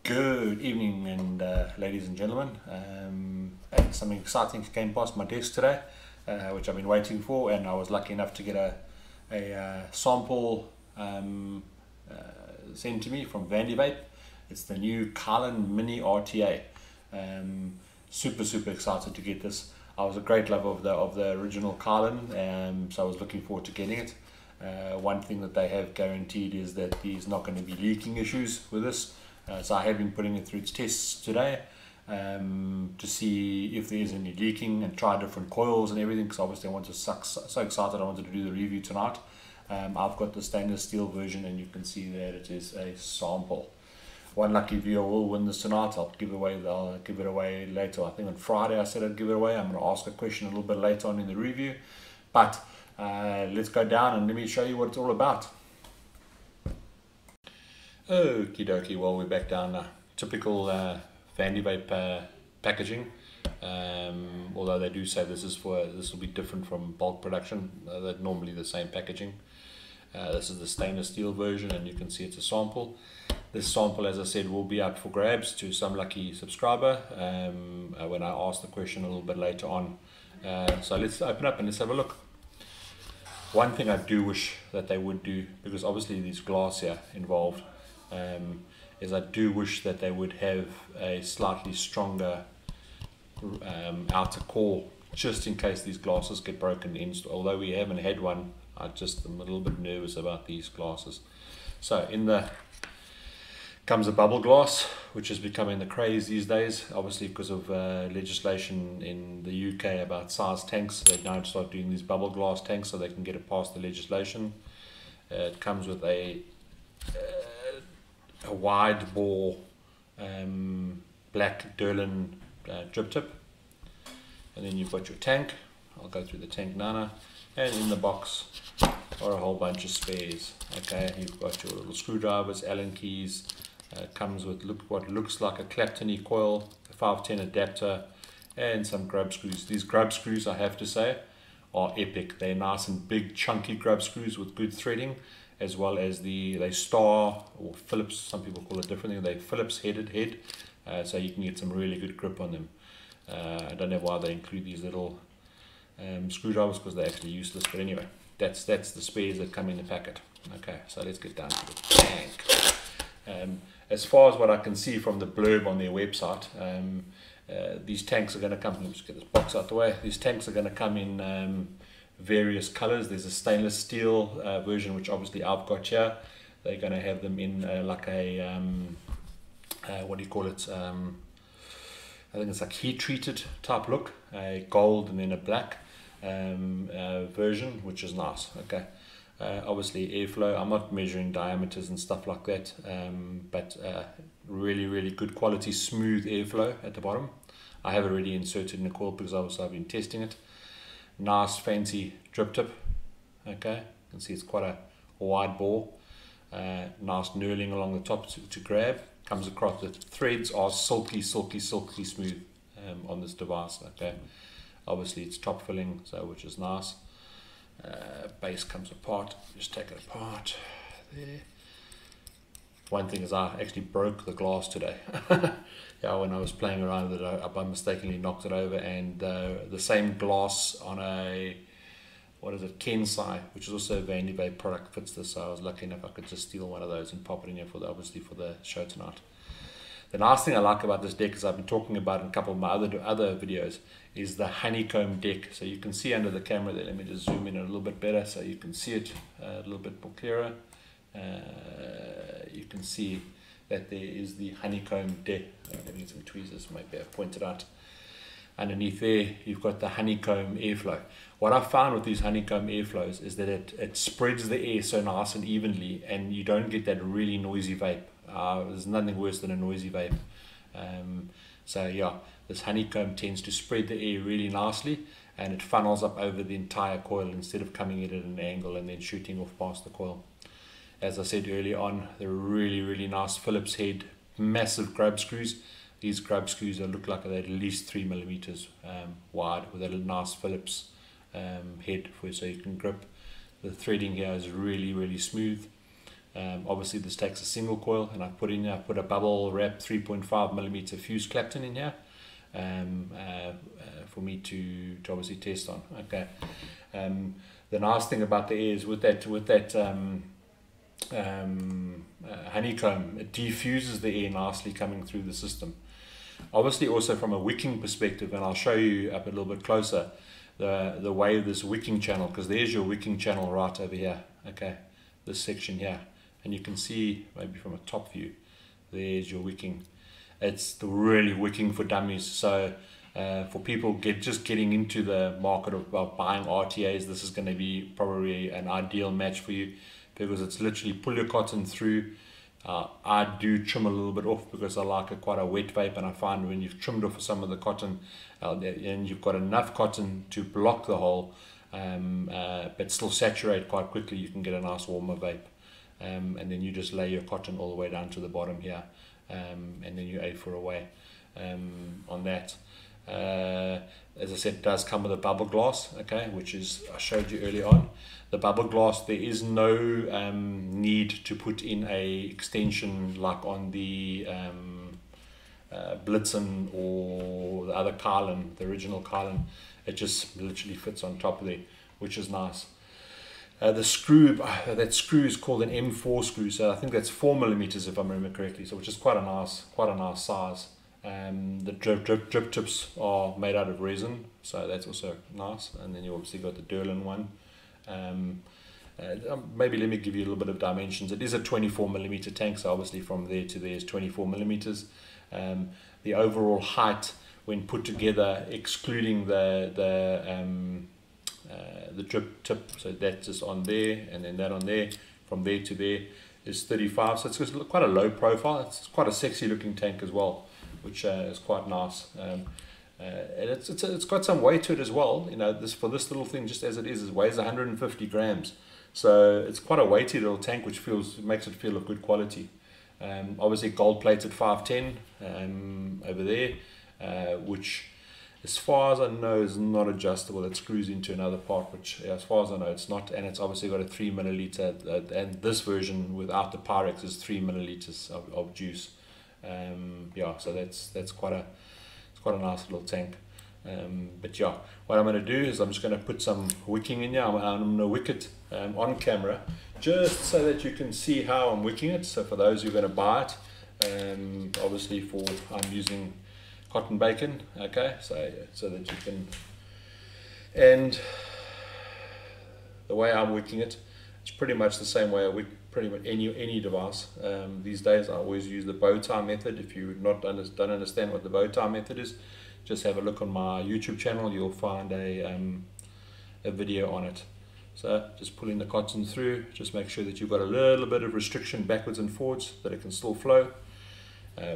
Good evening, and ladies and gentlemen. Something exciting came past my desk today, which I've been waiting for, and I was lucky enough to get a sample sent to me from Vandy Vape. It's the new Kylin Mini RTA. Super excited to get this. I was a great lover of the original Kylin, so I was looking forward to getting it. One thing that they have guaranteed is that there's not going to be leaking issues with this. So I have been putting it through its tests today to see if there is any leaking and try different coils and everything, because obviously I want to so excited I wanted to do the review tonight. I've got the stainless steel version, and you can see that it is a sample. One lucky viewer will win this tonight. I'll give it away later. I think on Friday I said I'd give it away. I'm going to ask a question a little bit later on in the review, but let's go down and let me show you what it's all about. Okie dokie, well, we're back down typical Vandy Vape packaging, although they do say this will be different from bulk production. They're normally the same packaging. This is the stainless steel version, and you can see it's a sample. This sample, as I said, will be up for grabs to some lucky subscriber when I ask the question a little bit later on. So let's open up and let's have a look. One thing I do wish that they would do, because obviously there's glass here involved, is I do wish that they would have a slightly stronger outer core, just in case these glasses get broken in. Although we haven't had one, I just am a little bit nervous about these glasses. So in the comes a bubble glass, which is becoming the craze these days, obviously because of legislation in the UK about size tanks. They now start doing these bubble glass tanks so they can get it past the legislation. It comes with a wide bore black Durlin drip tip, and then you've got your tank. I'll go through the tank now, and in the box are a whole bunch of spares. Okay, you've got your little screwdrivers, Allen keys. Comes with what looks like a Clapton coil, a 510 adapter, and some grub screws. These grub screws, I have to say, are epic. They're nice and big, chunky grub screws with good threading, as well as they Star or Phillips, some people call it differently. They're Phillips headed head, so you can get some really good grip on them. I don't know why they include these little screwdrivers, because they're actually useless, but anyway, that's the spares that come in the packet. Okay, so let's get down to the tank. As far as what I can see from the blurb on their website, these tanks are going to come, let me just get this box out the way, these tanks are going to come in various colors. There's a stainless steel version, which obviously I've got here. They're going to have them in like a what do you call it, I think it's like heat treated type look, a gold and then a black version, which is nice. Okay, obviously airflow, I'm not measuring diameters and stuff like that, but really good quality smooth airflow at the bottom. I have already inserted in the coil because obviously I've been testing it. Nice fancy drip tip. Okay, you can see it's quite a wide bore. Nice knurling along the top to grab. Comes across, the threads are silky smooth on this device. Okay, obviously it's top filling, so which is nice. Base comes apart, just take it apart there. One thing is I actually broke the glass today. Yeah, when I was playing around with it, I mistakenly knocked it over, and the same glass on a, what is it, Kensai, which is also a Vandy Vape product, fits this, so I was lucky enough I could just steal one of those and pop it in here for obviously for the show tonight. The nice thing I like about this deck, as I've been talking about in a couple of my other videos, is the honeycomb deck. So you can see under the camera there. Let me just zoom in a little bit better so you can see it a little bit more clearer. You can see that there is the honeycomb deck. Let me get some tweezers, maybe I've pointed out. Underneath there, you've got the honeycomb airflow. What I found with these honeycomb airflows is that it spreads the air so nice and evenly, and you don't get that really noisy vape. There's nothing worse than a noisy vape. So yeah, this honeycomb tends to spread the air really nicely, and it funnels up over the entire coil instead of coming in at an angle and then shooting off past the coil. As I said earlier on, they're really nice Phillips head, massive grub screws. These grub screws look like they're at least 3 millimeters wide, with a nice Phillips head so you can grip. The threading here is really smooth. Obviously this takes a single coil, and I put a bubble wrap 3.5mm fuse Clapton in here for me to obviously test on. Okay. The nice thing about the air is with that honeycomb, it diffuses the air nicely coming through the system. Obviously also from a wicking perspective, and I'll show you up a little bit closer the way of this wicking channel, because there's your wicking channel right over here. Okay, this section here, and you can see maybe from a top view, there's your wicking. It's really wicking for dummies. So for people just getting into the market of buying RTAs, this is going to be probably an ideal match for you, because it's literally pull your cotton through. I do trim a little bit off because I like quite a wet vape, and I find when you've trimmed off some of the cotton and you've got enough cotton to block the hole but still saturate quite quickly, you can get a nice warmer vape. And then you just lay your cotton all the way down to the bottom here, and then you A4 away on that. As I said, it does come with a bubble glass, okay, which is, I showed you earlier on. The bubble glass, there is no need to put in a extension like on the Blitzen or the other Kylin, the original Kylin. It just literally fits on top of there, which is nice. The screw, that screw is called an M4 screw, so I think that's 4mm if I remember correctly, so which is quite a nice size. The drip tips are made out of resin, so that's also nice. And then you obviously got the Durlin one. Maybe let me give you a little bit of dimensions. It is a 24mm tank, so obviously from there to there is 24mm. The overall height when put together, excluding the drip tip, so that's just on there, and then that on there, from there to there is 35, so it's just quite a low profile. It's quite a sexy looking tank as well, which is quite nice. And it's got some weight to it as well. You know, for this little thing, just as it weighs 150 grams, so it's quite a weighty little tank, which makes it feel of good quality. Obviously gold plated 510 over there, which as far as I know is not adjustable. It screws into another part, which as far as I know it's not, and it's obviously got a 3ml, and this version without the Pyrex is 3ml of juice. Yeah, so that's quite a nice little tank. But yeah, what I'm going to do is I'm just going to put some wicking in here. I'm going to wick it on camera, just so that you can see how I'm wicking it. So for those who are going to buy it, obviously I'm using cotton bacon, okay, so that you can, and the way I'm wicking it, it's pretty much the same way I wick pretty much any device. These days I always use the bow tie method. If you don't understand what the bow tie method is, just have a look on my YouTube channel. You'll find a video on it. So just pulling the cotton through, just make sure that you've got a little bit of restriction backwards and forwards, that it can still flow.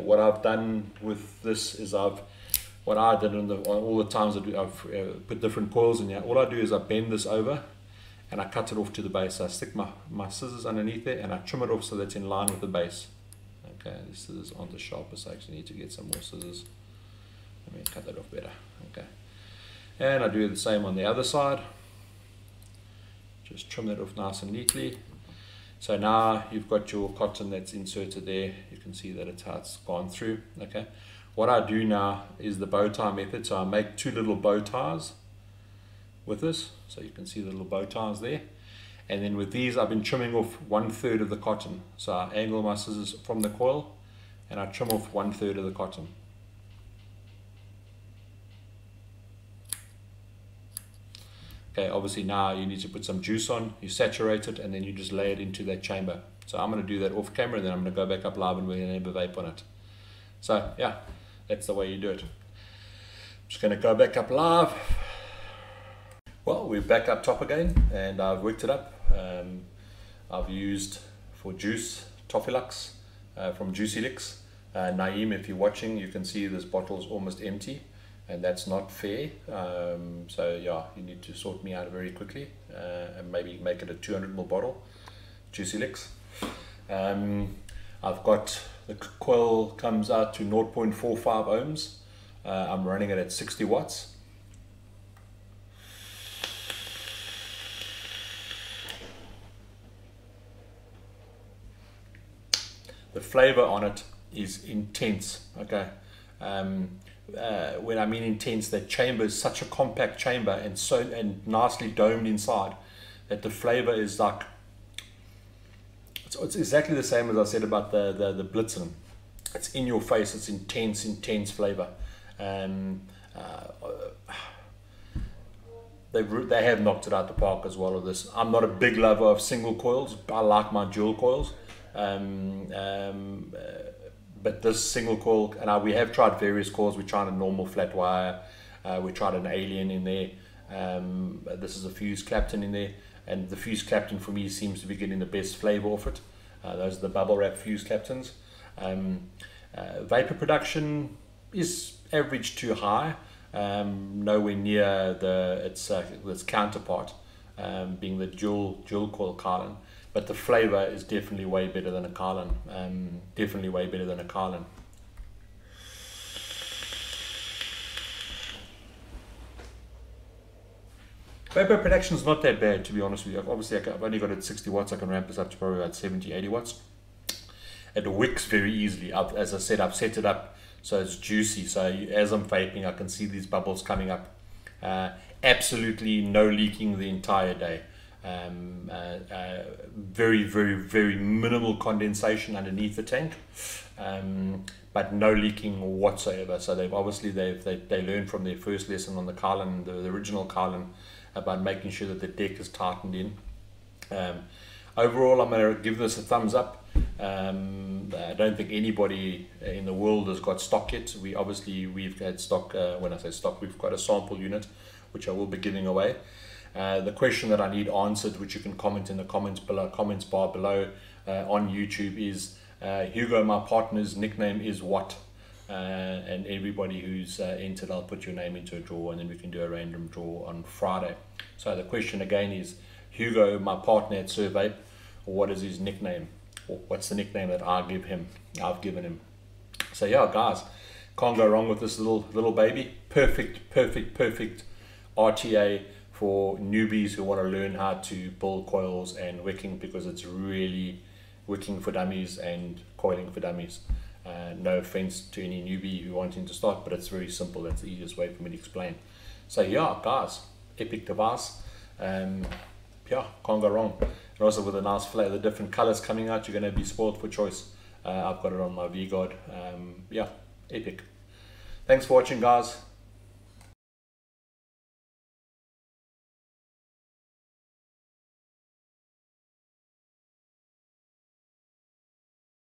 What I've done with this is what I did on all the times that I've put different coils in here, all I do is I bend this over and I cut it off to the base. I stick my scissors underneath there and I trim it off so that it's in line with the base. Okay, these scissors aren't the sharpest, I actually need to get some more scissors. Let me cut that off better. Okay, and I do the same on the other side. Just trim that off nice and neatly. So now you've got your cotton that's inserted there. You can see that it's gone through. Okay, what I do now is the bow tie method. So I make two little bow ties with this, so you can see the little bow ties there. And then with these I've been trimming off 1/3 of the cotton. So I angle my scissors from the coil and I trim off 1/3 of the cotton. Okay, obviously now you need to put some juice on, you saturate it, and then you just lay it into that chamber. So I'm going to do that off camera, and then I'm going to go back up live and we're going to have a vape on it. So yeah, that's the way you do it. I'm just going to go back up live. Well, we're back up top again, and I've wicked it up. I've used for juice Toffilux from Juicy Licks. Naeem, if you're watching, you can see this bottle is almost empty. And that's not fair. So yeah, you need to sort me out very quickly and maybe make it a 200ml bottle, Juicy Licks. I've got the coil comes out to 0.45 ohms. I'm running it at 60 watts. The flavor on it is intense. Okay, when I mean intense, that chamber is such a compact chamber and nicely domed inside that the flavor is like, it's exactly the same as I said about the Blitzen. It's in your face. It's intense flavor. They have knocked it out the park as well with this. I'm not a big lover of single coils. I like my dual coils. But this single coil, and we have tried various coils. We tried a normal flat wire. We tried an Alien in there. This is a fused Clapton in there. And the fused Clapton for me seems to be getting the best flavor off it. Those are the bubble wrap fused Claptons. Vapor production is average to high. Nowhere near its counterpart, being the dual coil Kylin, but the flavor is definitely way better than a Kylin. Definitely way better than a Kylin. Vapor production is not that bad, to be honest with you. Obviously, I've only got it at 60 watts. I can ramp this up to probably about 70, 80 watts. It wicks very easily. As I said, I've set it up so it's juicy. So as I'm vaping, I can see these bubbles coming up. Absolutely no leaking the entire day. Very minimal condensation underneath the tank, but no leaking whatsoever. So they learned from their first lesson on the Kylin, the original Kylin, about making sure that the deck is tightened in. Overall, I'm going to give this a thumbs up. I don't think anybody in the world has got stock yet. We've had stock. When I say stock, we've got a sample unit, which I will be giving away. The question that I need answered, which you can comment in the comments bar below on YouTube, is Hugo, my partner's nickname is what? And everybody who's entered, I'll put your name into a draw, and then we can do a random draw on Friday. So the question again is, Hugo, my partner at Vape, what is his nickname? Or what's the nickname that I've given him? So yeah, guys, can't go wrong with this little baby. Perfect RTA for newbies who want to learn how to build coils and wicking, because it's really wicking for dummies and coiling for dummies. No offense to any newbie who wanting to start, but it's very simple. That's the easiest way for me to explain. So yeah, guys, epic device. Yeah, can't go wrong. And also with a nice flavor, the different colors coming out, you're going to be spoiled for choice. I've got it on my V-Guard. Yeah, epic. Thanks for watching, guys.